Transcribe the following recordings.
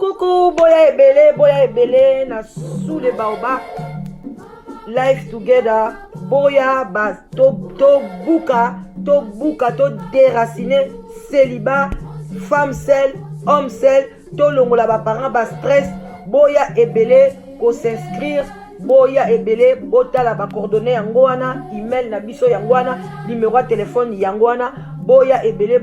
Coucou, boya ebele, na sous le baobab. Life together, boya ba to buka, to déraciner, célibat, femme seule, homme seul, to longola ba parents ba stress, boya ebele, ko s'inscrire, boya ebele, botala ba coordonnées yango wana, email na biso yango wana, numéro de téléphone yango wana, boya ebele,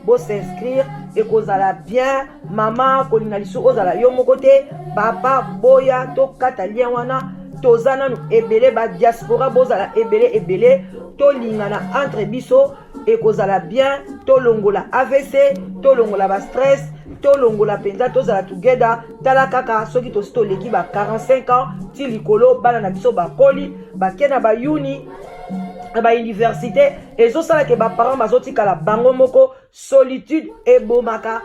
bo s'inscrire et kozala bien, maman kolinga lisu ozala yo moko te, papa boya to kata lien wana, tozana nu ebele ba diaspora bozala ebele to lingana entre biso et kozala bien, to longola AVC, to longola ba stress, to longola penza tozala together, tala kaka soki to leki ba 45 ans ti likolo bana na biso ba koli ba kena ba uni ba université ezosala ke ba parents bazotikala bango moko. Solitude ebomaka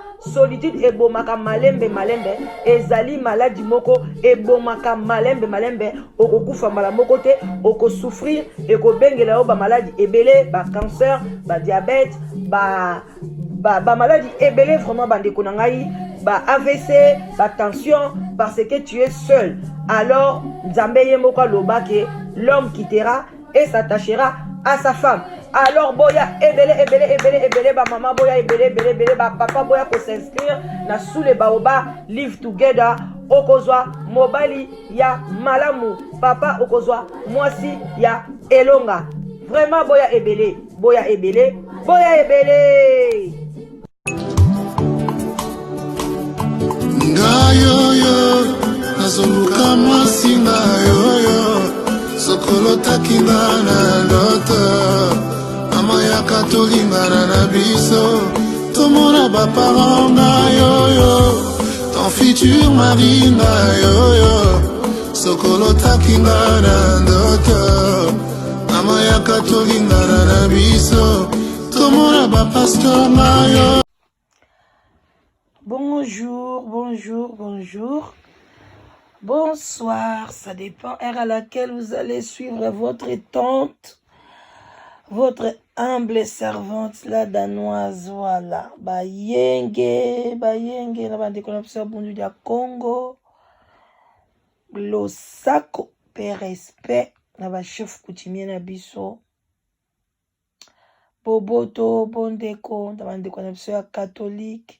malembe ezali maladi moko ebomaka malembe okokufa mbala moko te, okosouffrir ekobengela yo ba maladi ebele, ba cancer, ba diabète, ba maladi ebele vraiment bandeko na ngai, ba AVC, ba tension, parce que tu es seul. Alors Nzambe ye moko aloba ke l'homme quittera et s'attachera à sa femme. Alors boya ebele ba maman boya ebele ba papa boya ko s'inscrire na sous les baobab live together, okozwa mobali ya malamu, papa okozwa mwasi ya elonga. Vraiment boya ebele ngayoyo nazoluka mwasi ngayoyo sokolo takinga na ndoto mama yaka tolingana na biso tomona baparent na yoyo ton futur mari na yoyo sokolo takinga na ndoto mama yaka tolingana na biso tomona bapasteur na yo. Bonsoir, ça dépend heure à laquelle vous allez suivre votre tante, votre humble servante, la danoise, voilà. Bayenge, na bandeko na biso bundu ya Congo, losako, pe respect, na ba chef coutumier na biso, boboto, bondeko, na bandeko na biso ya catholique,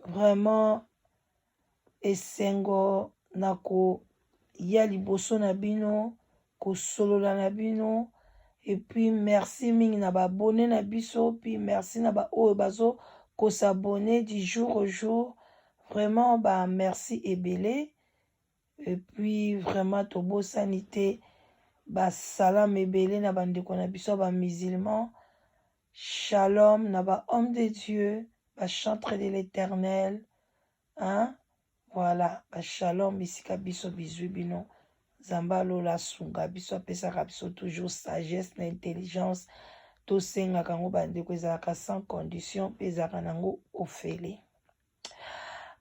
vraiment, esengo nako ya liboso na bino ko solola na bino, et puis merci mingi na ba abonné na biso, puis merci na ba oyo bazo ko s'abonner du jour au jour, vraiment ba merci ebele, et puis vraiment tobo sanité ba salam ebele na bandeko na biso ba musulman, shalom na ba homme de Dieu, ba chantre de l'Éternel, hein. Voilà, shalom, bisika biso bizwi bino, zambalo la sunga biso apesaka biso toujours sagesse na intelligence, to senga kango bandeko ezalaka sans condition, ezalaka nango ofele.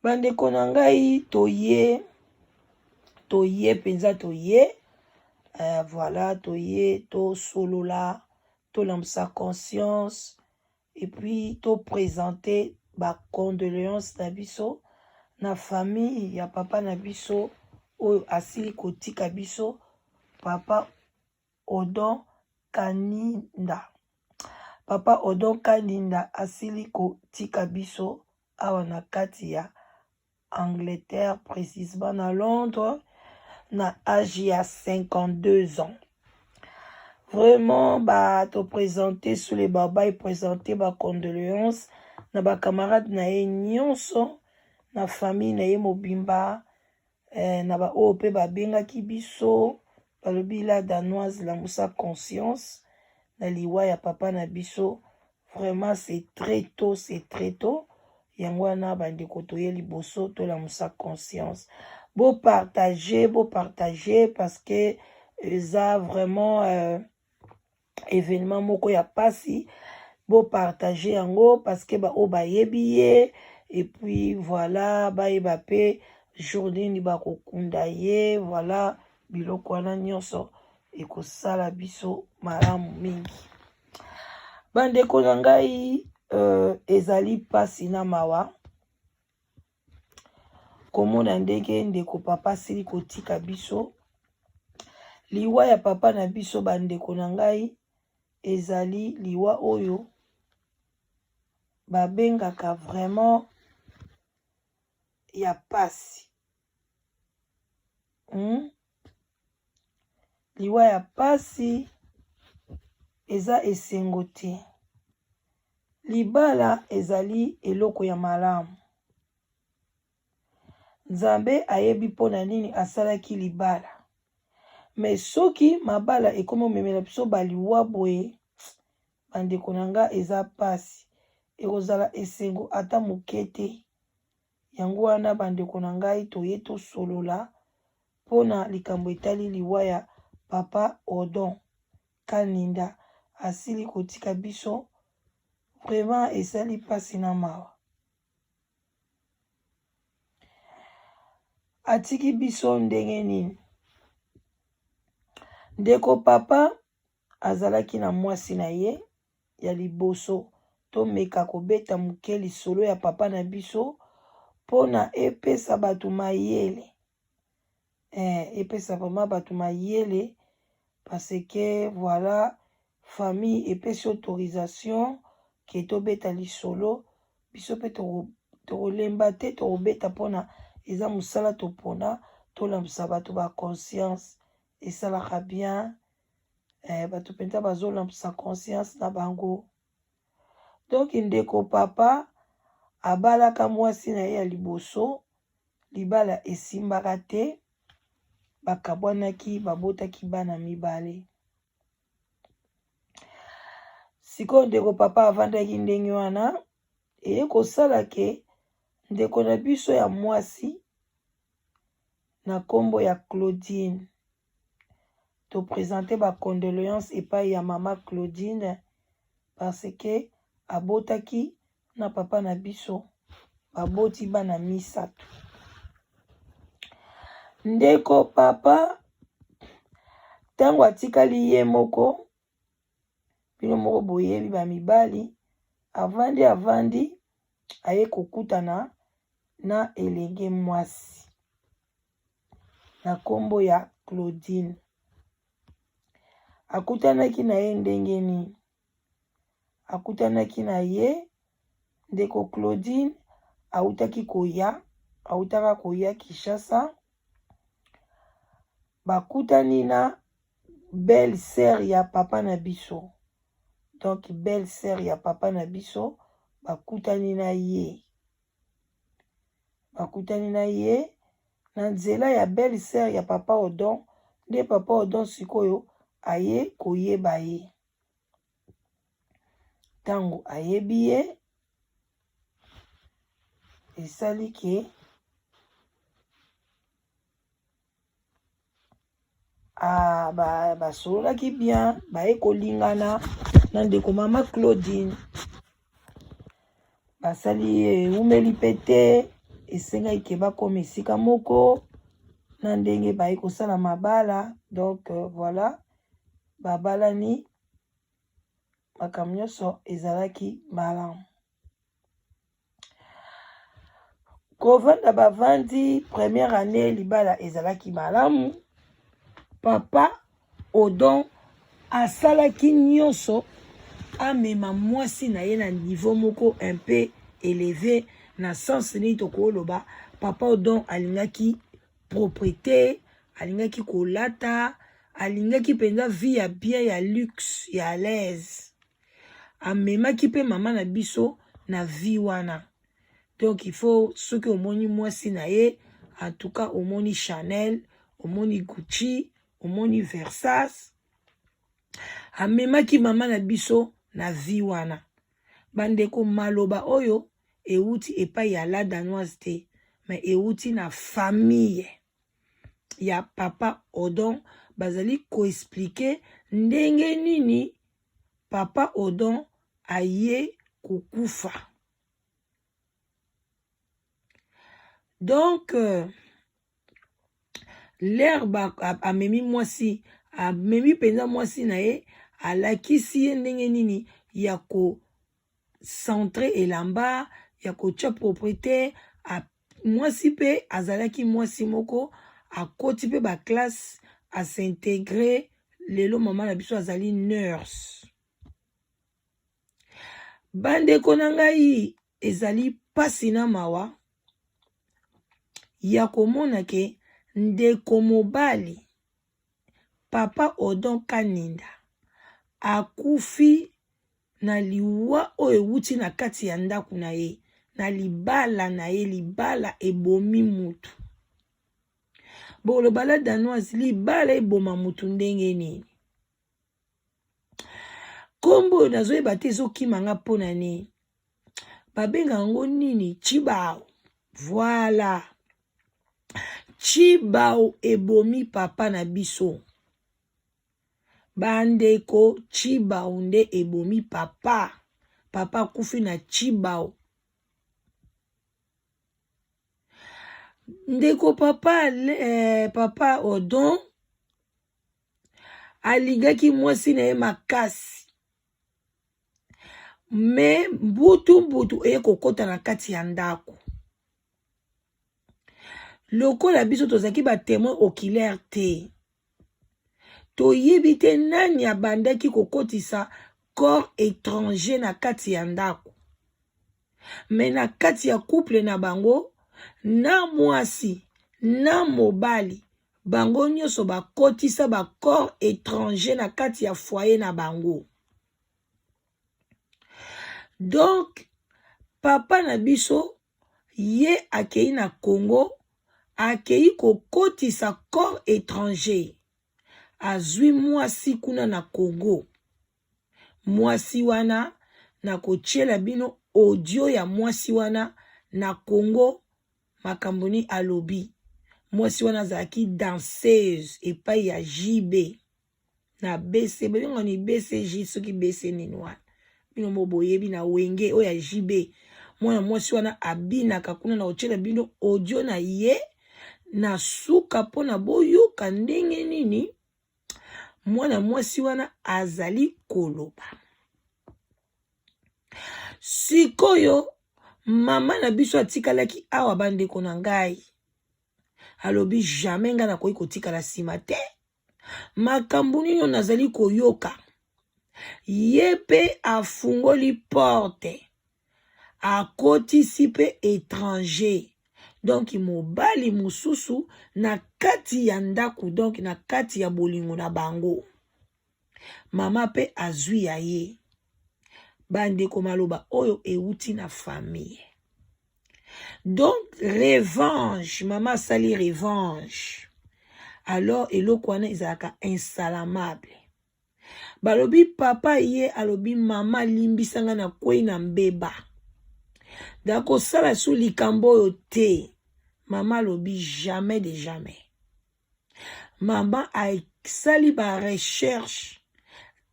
Bandeko na ngai toye penza toye, voilà, toye to solola, to lamsa conscience, et puis to présenter ba condoléances na biso na famille ya papa na biso oyo asili kotika biso, papa Odon Kaninda. Papa Odon Kaninda asili kotika biso awa na kati ya Angleterre, précisément na Londres, na âge ya 52 ans. Vraiment te présenter sous les baba et présenter ba condoléances na ba camarades na ye nyonso, na famille na ye mobimba, na ba oyo pe babengaki biso balobi la danoise lambusa conscience na liwa ya papa na biso. Vraiment c'est très tôt yango wana bandeko toye liboso to lambusa conscience. Beau partager parce que ça vraiment événement moko ya pasi Bo partager yango parce que ba o ba yebiye et puis voilà ba yeba pe journée ni ba kokunda ye voilà biloko wana nyonso ekosala biso malamu mingi. Bandeko na ngai ezali pasi na mawa komona ndenge ndeko papa sili kotika biso liwa ya papa na biso. Bandeko na ngai ezali liwa oyo babengaka vraiment ya pasi. Liwa ya pasi eza esengo te. Libala ezali eloko ya malamu. Nzambe ayebi pona nini asalaki libala. Mais soki mabala ekomo memela biso baliwa boye bandeko na nga eza pasi. Ekozala esengo ata moke te. Yango wana bandeko na ngai toye tosolola pona likambo etali liwa ya papa Odon Kaninda asili kotika biso. Vraiment esali pasi na mawa. Atiki biso ndenge nini? Ndeko papa azalaki na mwasi na ye ya liboso. Tomeka kobeta muke lisolo ya papa na biso pona epesa batu mayele. Epesa vraiment batu mayele parce que voilà famille epesi autorisation ke tobeta lisolo biso pe tokolemba te tokobeta pona eza musala topona tolambisa batu ba conscience esalaka bien. Batu penta bazolambisa conscience na bango. Donc ndeko papa abalaka mwasi na ye ya liboso. Libala esimbaka te. Bakabwanaki babotaki bana mibale. Siko ndeko papa avandaki ndenge wana eye kosala ke ndeko na biso ya mwasi na kombo ya Claudine to présenter ba condoléances epai ya mama Claudine parce que abotaki na papa na biso baboti bana misato. Ndeko papa tango atikali ye moko bino moko boyebi ba mibali avandi aye kokutana na elenge mwasi na kombo ya Claudine. Akutanaki na ye ndenge nini? Akutanaki na ye ndeko Claudine autaka koya Kinshasa. Bakutani na belle sœur ya papa na biso. Donc belle sœur ya papa na biso bakutani na ye. Bakutani na ye na nzela ya belle sœur ya papa Odon. Nde papa Odon sikoyo aye koyeba ye. Tango ayebi ye esali ke basololaki bien baye kolingana na ndeko mama Claudine. Basali umeli pete esengaki ke bakoma esika moko na ndenge baye kosala mabala. Donc voilà babalani makambo nyonso ezalaki malamu. Kovanda bavandi première année libala ezalaki malamu. Papa Odon asalaki nyonso amema mwasi na ye na niveau moko un peu élevé na sens ni tokoloba papa Odon alingaki propriété, alingaki kolata, alingaki penza vie ya bien ya luxe ya l'aise. Amemaki pe mama na biso na vie wana. Donc il faut ce que omoni mwasi na ye en tout cas omoni Chanel, omoni Gucci, omoni Versace. Amemaki mama na biso na vie wana. Bandeko maloba oyo euti epai ya la danoise te, mais euti na famille ya papa Odon. Bazali ko expliquer ndenge nini papa Odon aye kukufa. Donc l'herbe amemi mwasi, amemi penza mwasi na ye, alakisi ye ndenge nini ya ko centre elamba, ya ko tia propriété, mwasi pe azalaki mwasi moko, akoti pe ba classe, a s'intégrer, lelo mama na biso azali nurse. Bandeko na ngai ezali pasi na mawa ya komona ke ndeko mobali papa Odon Kaninda akufi na liwa oyo ewuti na kati ya ndako na ye, na libala na ye, libala ebomi mutu. Boloba la danoise, libala eboma mutu ndenge nini? Kombo nazoyeba te ezokima nga mpona nini? Babenga yango nini? Chibao. Voilà. Chibao ebomi papa na biso. Bandeko, Chibao nde ebomi papa. Papa kufi na Chibao. Ndeko papa, papa Odon aligaki mwasi na ye makasi. Me mbutu eye kokota na kati ya ndako. Lokola biso tozaki ba témoin oculaire te. Toyebi te nani abandaki kokotisa corps étranger na kati ya ndako. Me na kati ya couple na bango, na mwasi, na mobali, bango nyonso bakotisa ba corps étranger na kati ya foyer na bango. Donc, papa na biso, ye akei na Congo, akei kokotisa corps étranger. Azwi mwasi kuna na Congo. Mwasi wana, na kotiela bino audio ya mwasi wana na Congo, makamboni alobi. Mwasi wana zaki danseuse epai ya JB. Na BC, bengo ni BCJ, soki BC ninwa. Bino moboyebi na wenge oya JB. Mwana mwasi wana abina kakuna na ochela bino audio na ye na suka pona boyoka ndenge nini mwana mwasi wana azali koloba. Sikoyo mama na biso atikalaki awa bandeko na ngai. Alobi jamais nga na koyi kotikala sima te. Makambo nino nazali koyoka. Yepe afungoli porte. Akotisi pe étranger. Donc mobali mususu na kati ya ndaku, donc na kati ya bolingo na bango. Mama pe azwi ya ye. Bandeko maloba oyo euti na famille. Donc revanche, mama sali revanche. Alors eloko wana ezalaka insalamable. Balobi papa ye alobi mama limbisanga na kwei na mbeba. Dako sala sou likambo yo te. Mama alobi jamais de jamais. Mama a sali ba recherche.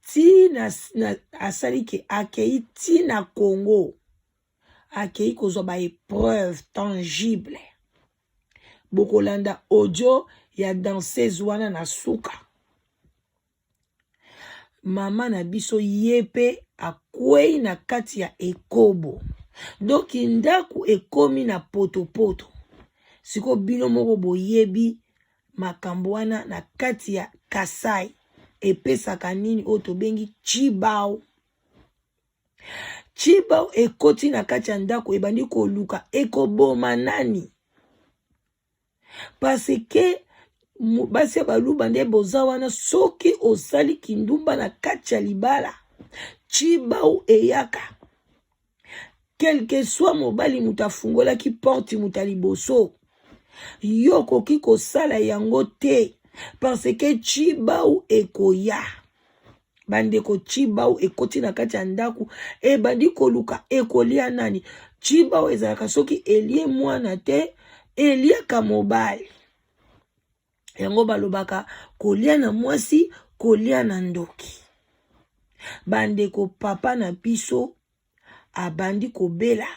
Ti na asali ke akei ti na Congo. Akei kozwa ba épreuve tangible. Bokolanda audio ya danseuse wana na suka. Mama na biso yepe akwei na kati ya ekobo. Donc ndaku ekomi na poto. Siko bino moko boyebi makambo wana na kati ya Kasai. Epesaka nini oto bengi Chibao. Chibao ekoti na kati ya ndaku ebandi koluka ekoboma nani. Parce que basi baluba nde boza wana soki osali kindumba na kati ya libala. Chibao eyaka. Quel que soit mobali mutafungola ki porti mutaliboso. Yoko kiko sala yango te. Parce que Chibao ekoya. Bandeko Chibao ekoti na kati ya ndaku. E bandi koluka ekolia nani. Chibao ezalaka soki elie mwana te. Elia ka mobali. Yango balobaka kolia na mwasi, kolia na ndoki. bandeko papa na biso abandi kobela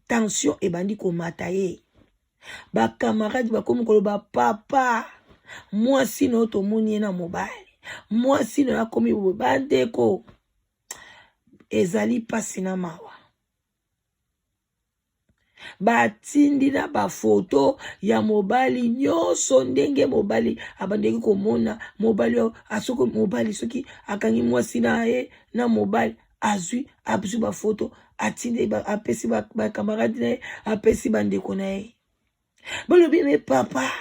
tension ebandi komata ye bakamarade bakomi koloba papa mwasi na yo tomoni ye na mobali mwasi na yo akomi boye bandeko ezali pasi na mawa batindi na bafoto ya mobali nyonso ndenge mobali abandeki komona mobali asoko mobali soki akangi mwasi na ye na mobali azwi bafoto atindi apesi bakamarade na ye apesi bandeko na ye balobi me papa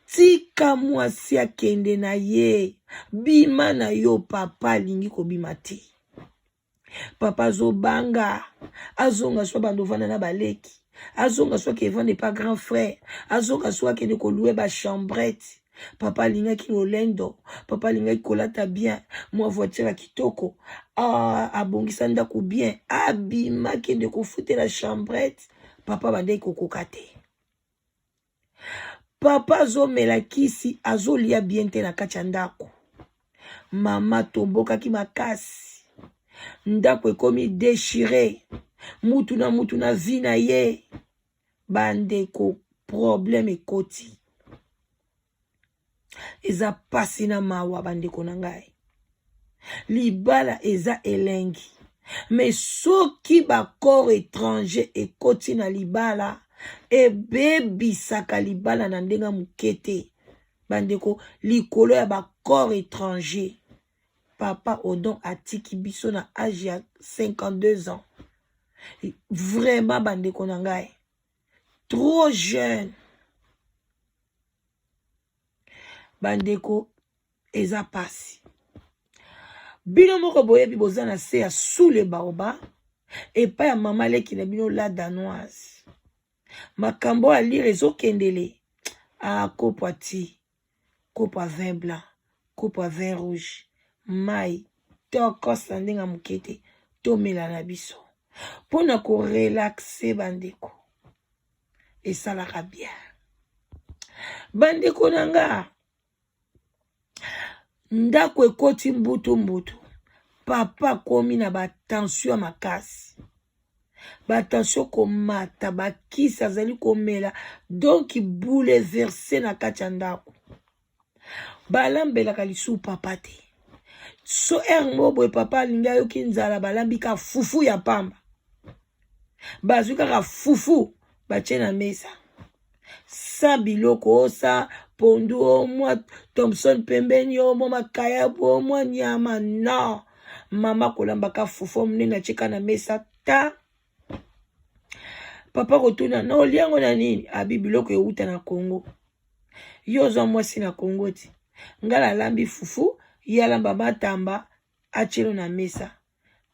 tika mwasi akende na ye bima na yo papa alingi kobima te papa azobanga azonga so bandovana na baleki azonga so kevande pa grand frère azonga so akende kolue ba chambrette papa alingaki lolendo papa alingaki kolata bien mwa voiture kitoko abongisa ndako bien abima kende kofutela chambrette papa bandeki kokoka te papa azomela kisi azolia bien te na kati ya ndako mama tombokaki makasi ndako ekomi déchiré mutu na vi na ye bandeko problème ekoti eza pasi na mawa bandeko na ngai libala eza elengi mais soki bakor étranger ekoti na libala ebebisaka libala na ndenga mukete bandeko likolo ya bakor étranger papa Odon atiki biso na âge ya 52 ans vraiment bandeko na ngai trop jeune bandeko eza pasi bino moko boyebi boza na se ya sous le baoba epai ya mama leki na bino la danoise makambo alire ezokendele kopo ati kopo a vin blanc kopo a vin rouge mai tokosa ndenga mukete tomela na biso mpona korelaxe bandeko esalaka bien bandeko na nga ndako ekoti mbutu papa komi na batension ya makasi batension komata bakisi azali komela donc bouleverse na kati ya ndako balambelaka lisu papa te so mo boye papa alingi ayoki nzala balambi ka fufu ya pamba bazwi kaka fufu batie na mesa sa biloko osa pondu omwa Thompson pembeni omwa makaya omwa nyama no mama kolambaka fufu munene achika na mesa ta papa kotuna na oliango na nini abi biloko euta na Congo yo zo mwasi na Congo ti ngala lambi fufu yalamba matamba achelo na mesa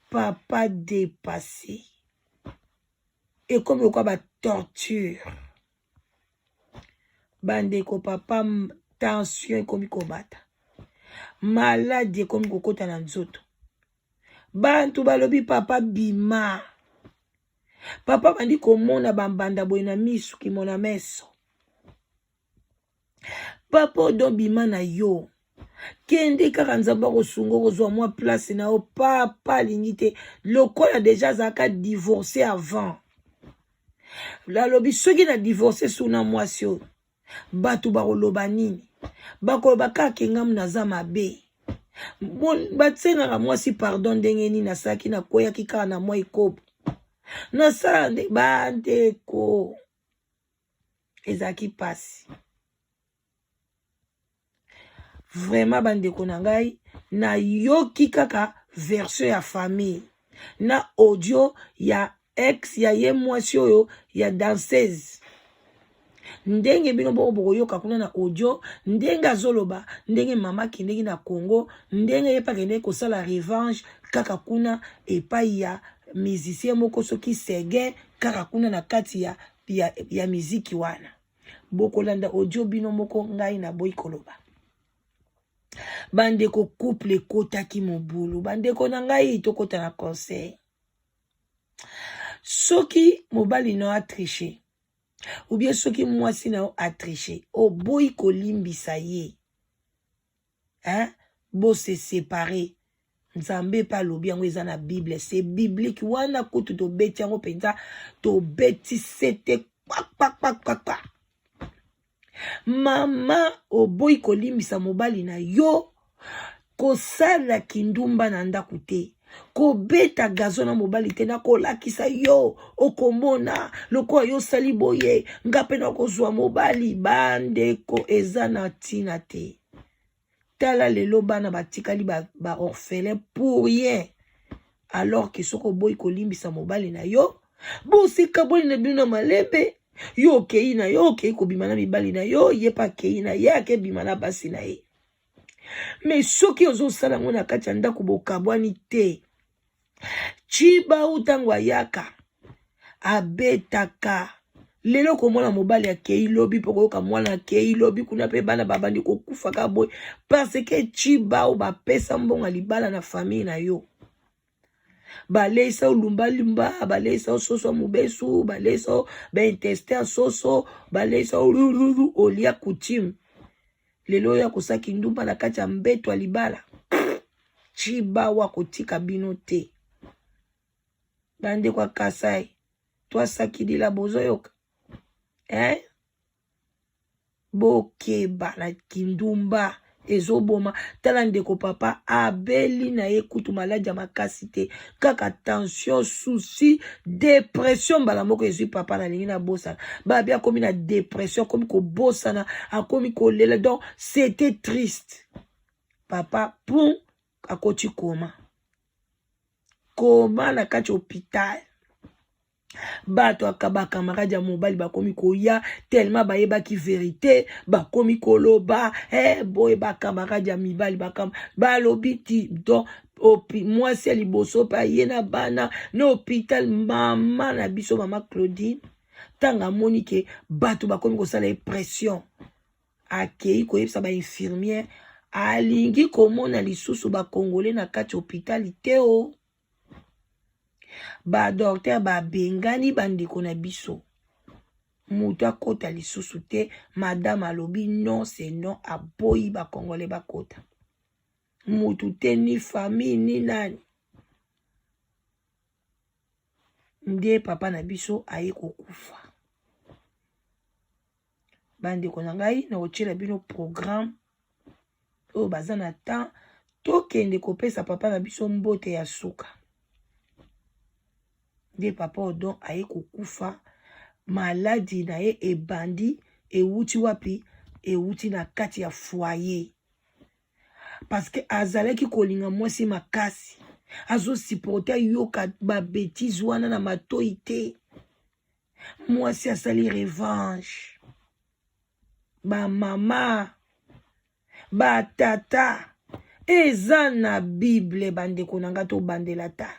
papa dépassé et comme quoi ba torture bandeko papa tension ekomi kobata maladi ekomi kokota na nzoto bantu balobi papa bima papa bandi komona bambanda boye na misu kimona meso papa Odon bima na yo kende kaka nzamba kosunga kozwa mwa place na yo papa alingi te lokola deja azalaka divorcé avant lalobi soki na divorcé suna mwasi oyo bato bakoloba nini bakoloba kaka ngamu naza mabe batsengaka mwasi pardon ndenge nini nasalaki nakweyaki kaka na mwa ekobo nasala nde bandeko ezalaki pasi vraiment bandeko na ngai nayoki kaka version ya famille na audio ya ex ya ye mwasi oyo ya danseuse ndenge bino bokoyoka kuna na audio ndenge azoloba ndenge mama kendeki na Congo ndenge ye pakende kosala revanche kaka kuna epai ya musicien moko soki sege kaka kuna na kati ya miziki wana bokolanda audio bino moko ngai na boyi koloba bandeko couple kotaki mobulu bandeko na ngai tokota na conseil soki mobali no a triché ou bien soki mwasi na a triché oboyi kolimbisa ye bo se séparer Nzambe pa lobi yango eza na Bible, c'est biblique. Wana kutu to beti yango penza to beti sete kwa. Mama oboyi kolimbisa mobali na yo kosala kindumba na ndako te, kobeta gazo na mobali te, na kolakisa yo okomona lokola yo sali boye nga pe na kozwa mobali. Bandeko eza na tina te. Tala lelo bana batikali ba orphelin pour rien, alors que soko boyi kolimbisa mobali na yo bosika boyi na bino malebe. Yo okei na yo okei kobima na mibali na yo, ye pa kei na ye akebima na basi na ye. Mais soki ozosala ngo na kati ya ndako bokabwani te, chiba utango ayaka abetaka. Lelo komona mobali akei lobi poko yoka mwana akei lobi kuna pe bana babandi kokufa ka boy parce que chiba ou bapesa mbonga libala na famille na yo. Baleisa lumba, baleisa soso mubesu, baleisa intestin soso, baleisa olia coutume. Lelo ya kosaki ndumba na kati ya mbeto alibala. Chiba wakotika bino te. Bande kwa Kasai. Toi sakidi la bozo yoka. Bokeba na kindumba. Ezoboma. Tala ndeko papa abeli na ye kutu maladi ya makasi te. Kaka tension, souci, dépression bala moko ezui papa na lingi na bosa. Babi akomi na dépression, akomi ko bosa na, akomi ko lela. Donc c'était triste. Papa pon akoti koma. Koma na kati hôpital. Bato akaba camarade ya mobali bakomi koya tellement bayeba ki vérité bakomi koloba boy ba camarade ya mibali bakam balobi ti donc moi c'est liboso pa yena bana na hôpital mama na biso mama Claudine tanga monique bato bakomi ko sala pression akei ko yebisa ba infirmière alingi komona lisusu ba congolais na kati hôpital teo. Ba docteur ba bengani bandeko na biso. Muta kota lisusu te, madame alobi non c'est non aboyi ba congolais ba kota. Mutu te ni famille ni nani. Nde papa na biso aye kokufa. Bandeko na ngai na ochela bino programme o bazana temps tokende kopesa papa na biso mbote ya suka. De papa odon aye kokufa maladi na ye ebandi ewuti wapi ewuti na kati ya foyer parce que azalaki kolinga mwasi makasi azo supporter yoka ba bêtise wana na matoi te mwasi asali revanche ba mama ba tata eza na Bible bandeko nanga to bandela ta.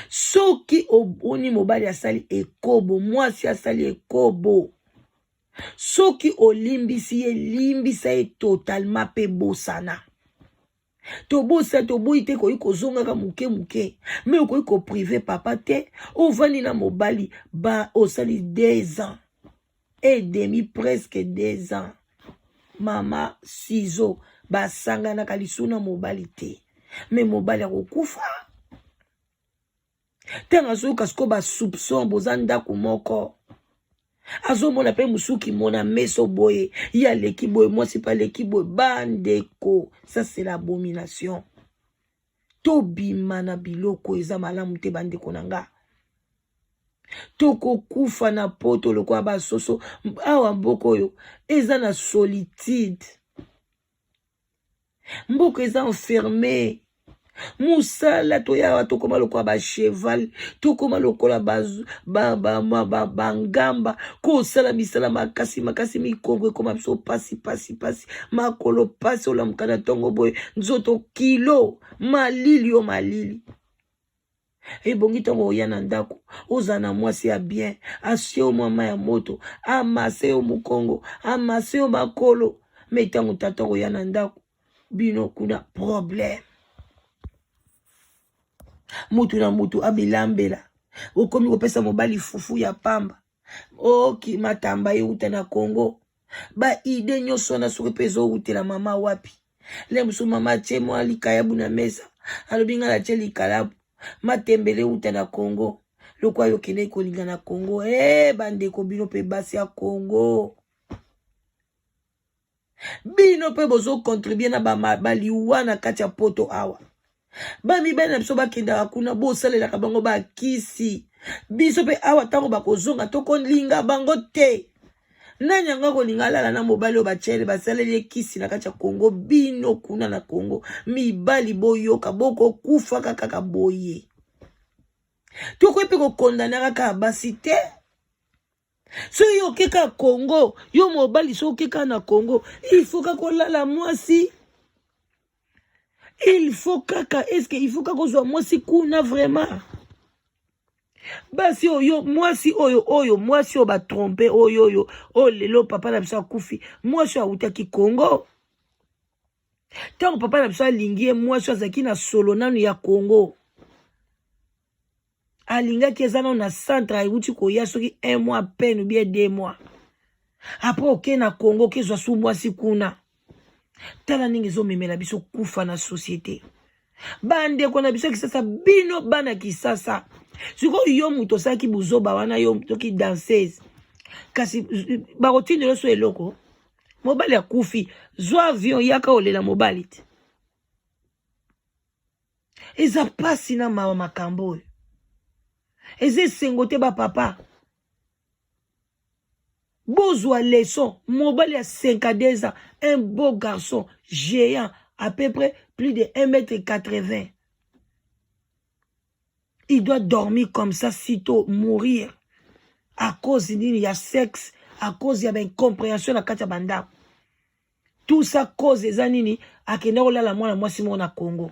Soki oni mobali asali ekobo, mwasi asali ekobo. Soki olimbisi ye limbisa ye totalement pe bosana. To bosa to boite ko iko zonga ka muke. Mais ko iko privé papa te, o vani na mobali ba osali 2 ans. Et demi presque 2 ans. Mama sizo ba sanga na kalisuna mobali te. Mais mobali akokufa. Tenga so kasko ba soupçon bozanda kumoko. Azo mona pe musuki mona meso boye. Ya leki boye, moi c'est pas leki boye. Bandeko. Ça c'est l'abomination. Tobi mana biloko eza malamu te bandeko nanga. Toko kufa na poto loko ba soso. Awa mboko yo. Eza na solitude. Mboko eza enfermé. Musala to ya to koma lokola ba cheval to koma lokola bangamba ko sala misala makasi mikongo koma biso pasi makolo pasi ola mukana tongo boy nzoto kilo malili ebongi tongo ya na ndako ozana mwasi ya bien asio mama ya moto amase o mukongo amase o makolo metango tatongo ya na ndako bino kuna problème. Mutu na mutu abilambela. Okomi kopesa mobali fufu ya pamba. Oki matamba yuta na Congo. Ba ide nyoso na soki pezo utela mama wapi. Le musu mama chemo alikayabu na mesa. alobinga la tcheli kalabu matembele uta na Congo lokwa yo kene kolinga na Congo bandeko bino pe basi ya Congo bino pe bozo contribuer na baliwa na kati ya poto awa bamibali na biso bakendaka kuna bosalelaka bango bakisi biso pe awa ntango bakozonga tokolinga bango te nani yango kolinga alala na mobali oyo bachele basaleli ekisi na kati ya Congo bino kuna na Congo mibali boyoka bokokufa kaka boye tokoki mpe kokondana kaka basi te so yo okeka Congo yo mobali so okeka na Congo il faut kaka kolala mwasi il faut kaka eske il faut kaka kozwa mwasi kuna vraiment basi oyo mwasi oyo mwasi oyo batrompe oyo lelo papa na biso akufi mwasi oyo awutaki Congo ntango papa na biso alingi ye mwasi oyo azalaki na solo nanu ya Congo alingaki eza nano na centre ayuti koya soki 1 mois peine ou bien 2 mois après oke na Congo kezwa su mwasi kuna tala ndenge ezomemela biso kufa na société bandeko na biso kisasa bino bana kisasa sikoyo yo mutu osalaki buzoba wana yo toki danseuse kasi bakotindela so eloko mobali akufi zwa avion yaka olela mobali te eza pasi na mawa makambo oyo eza esengo te bapapa bozwa leçon mobali ya 52 ans un beau garçon géant à peu près plus de 1,80 m. Il doit dormir comme ça, sitôt mourir. À cause il y a sexe, à cause il y a incompréhension à Katabanda. Tout ça cause des années à Kenaola la moi Simon à Congo.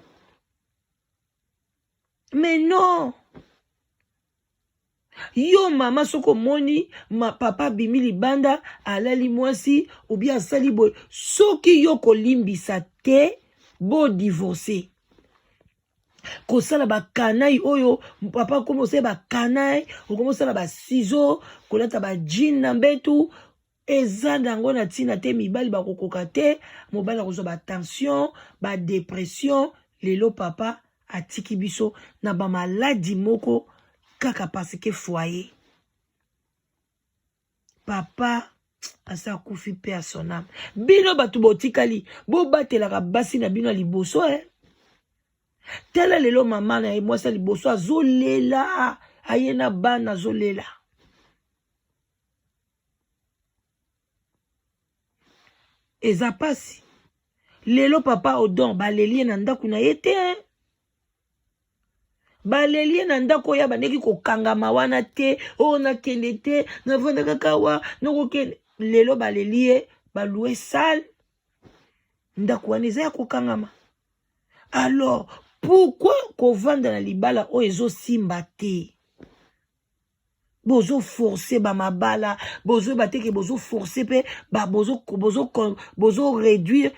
Mais non! Yo mama soko moni ma papa bimi libanda alali mwasi ou bien sali boy soki yo kolimbisa te bo divorcer kosala ba kanai oyo papa komose ba kanai okomosala ba ciseaux kolata ba jean na mbetu eza dango na tina te mibali bakokoka te mobali akozwa ba tension ba dépression lelo papa atiki biso na ba maladie moko kaka parce que foyer papa asa kufi pe a son âme bino batu botikali bo batelaka basi na bino liboso tala lelo mama na mwasi liboso azolela ayena bana azolela eza pasi lelo papa odon balelie na ndaku na ye te balelie na ndako ya bandeki kokangama wana te o nakende te navanda kaka wa nokokende lelo balelie balue sale ndako wana eza ya kokangama alors pourquoi kovanda na libala oyo ezosimba te bozo forcer ba mabala bozo bateke bozo forcer pe ba bozo réduire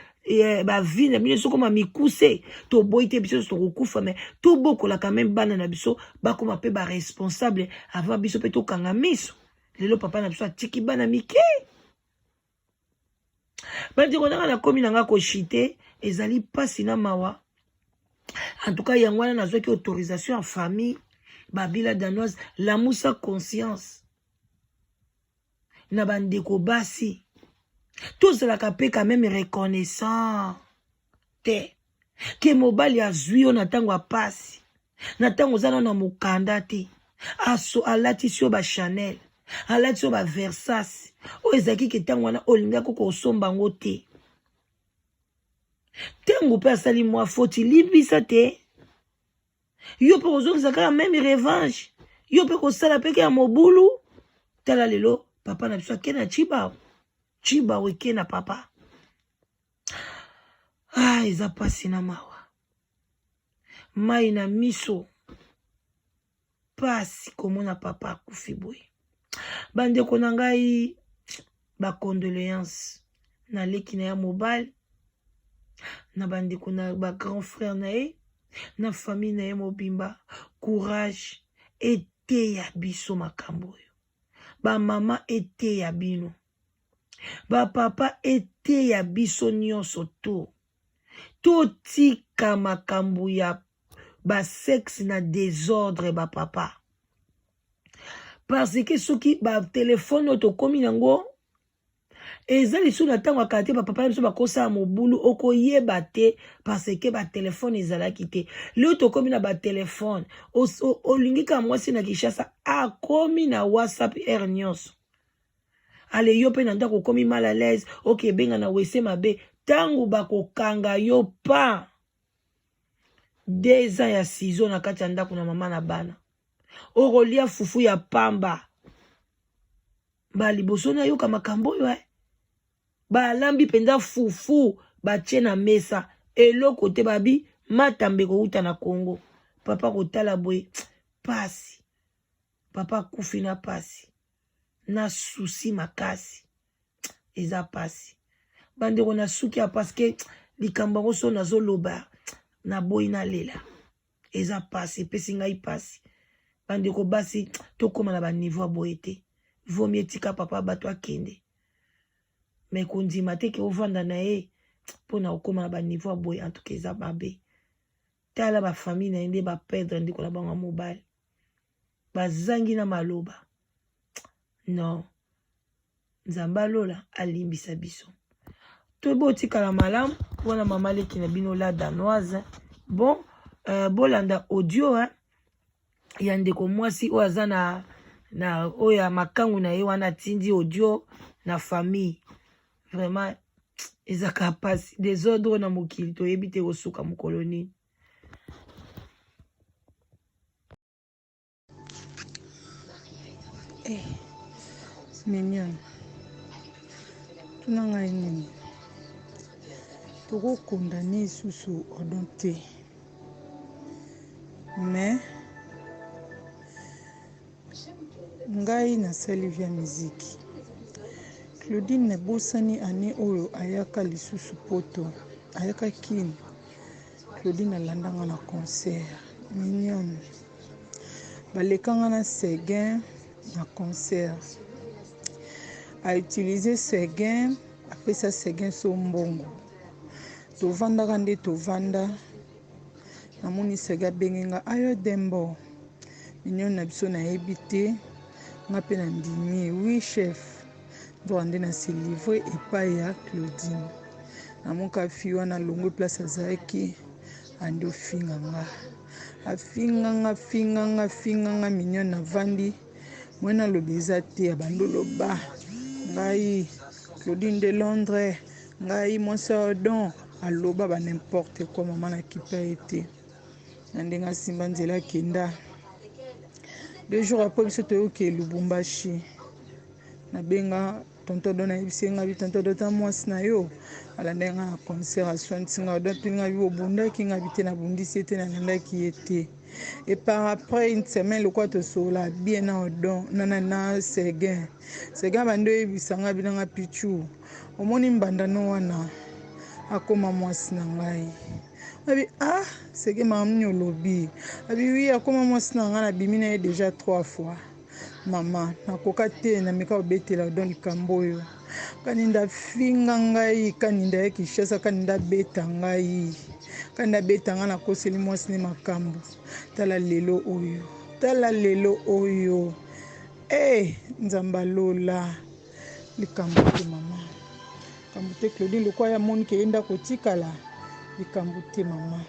ba vie na biso comme mikuse to boite biso to kokufa mais to bokola quand même bana na biso ba koma pe ba responsable avant biso pe to kanga miso lelo papa na biso atiki bana mike bandi kona na komi nanga ko chité ezali pasi na mawa en tout cas yangwana na zoki autorisation en famille babila danoise la moussa conscience na bandeko basi tous la capé quand même reconnaissant te que mobali azui na tango a pasi na tango zana na mukanda te aso alati sio ba Chanel alati sio ba Versace o ezaki ke tango na olinga ko somba ngote tango pe asali moi faute libisa te yo pe ozongisa kaka même revanche yo pe kosala peke ya mobulu tala lelo papa na biso akena chiba weke na papa eza pasi na mawa mai na miso pasi komona papa akufi boye bandeko na ngai ba condoléance na leki na ya mobile na bandeko na ba grand frère na ye na famille na ye mobimba courage ete ya biso makambo oyo ba mama ete ya bino ba papa ete ya biso nyonso totika makambo ya ba sexe na désordre ba papa. Parce que soki ba téléphone otokomi nango eza lisu na tango akate ba papa biso bakosa mobulu okoyeba te parce que ba téléphone ezalaki te. Leo tokomi na ba téléphone olingi ka mwasi na Kinshasa akomi na WhatsApp air nyonso. Ale yo pe na ndako komi mal à l'aise, OK benga na wese mabe, tango bakokanga yo pa 2 ans ya 6 ans na kati ya ndako na mama na bana. Orolia fufu ya pamba. Ba liboso na yo kama kambo yo ba lambi penda fufu ba tie na mesa eloko te babi matambe ko uta na Congo. Papa kotala boy pasi. Papa kufi na pasi. Na souci makasi. Eza pasi. Bandeko na suki ya parce que likambango so nazo loba na boy na lela. Eza pasi pesi ngai pasi. Bandeko basi tokoma na ba niveau boy te. Vaut mieux tika papa bato akende. Mais kondima te ke ovanda na ye pona okoma na ba niveau boy en tout cas eza babe. Tala ba famille na ende ba perdre ndiko na bango mobile. Bazangi na maloba. Non. Nzamba lola alimbisa biso. Tobo tika la malamu wana mama leki na bino la danoise. Bon, bolanda audio ya ndeko mwasi o aza na oya makangu na ye wana tindi audio na famille. Vraiment ezaka pasi désordre na mokili toyebi te kosuka mokoloni. Mignon. Tunanga nini. Toko condamné sous ordonté. Mais ngai na sali via musique. Claudine na bosani ane oyo ayaka lisusu poto. Ayaka kini. Claudine alandanga na concert. Mignon. Balekanga na Seguin na concert. A utiliser Seguin, après ça Seguin sombongo. Tovanda nde tovanda. Namoni Sega bengenga ayo dembo. Mignon na biso na ebité. Nga pe na ndimi, oui chef. Doande na se livrer epai ya Claudine. Namoka fiwa na longo place azaki ando finganga. Afinganga Mignon na vandi. Mwena lobeza te ya bandolo ba. Ngai Claudine de Londres, ngai Monsardon, aloba ba n'importe quoi maman na kipa été. Ndenga simba nzela kenda. 2 jours après biso toyoke Lubumbashi. Na benga tonto dona bisenga bi tonto dota mwasi na yo. Ala ndenga na concert a sontinga do pinga bi obunda kinga bite na bundisi ete na nenda ki ete. Et par après une semaine, le quoi te sola bien en don, nanana Seguin. Seguin bando ebisanga binanga pichu. Omoni mbanda no wana. Akoma mwasi na ngai. Abi Seguin mamnyo lobi. Abi oui akoma mwasi na ngai na bimina déjà 3 fois. Maman, nakoka te na meka obetela don likamboyo. Kaninda finga ngai, kaninda ya Kinshasa, kaninda beta ngai. Kanda betanga na koseli mwasi ne makambo. Tala lelo oyo. Nzamba lola. Likambo te mama. Kambo te Claudine lokwa ya moni ke enda kotikala. Likambo te mama.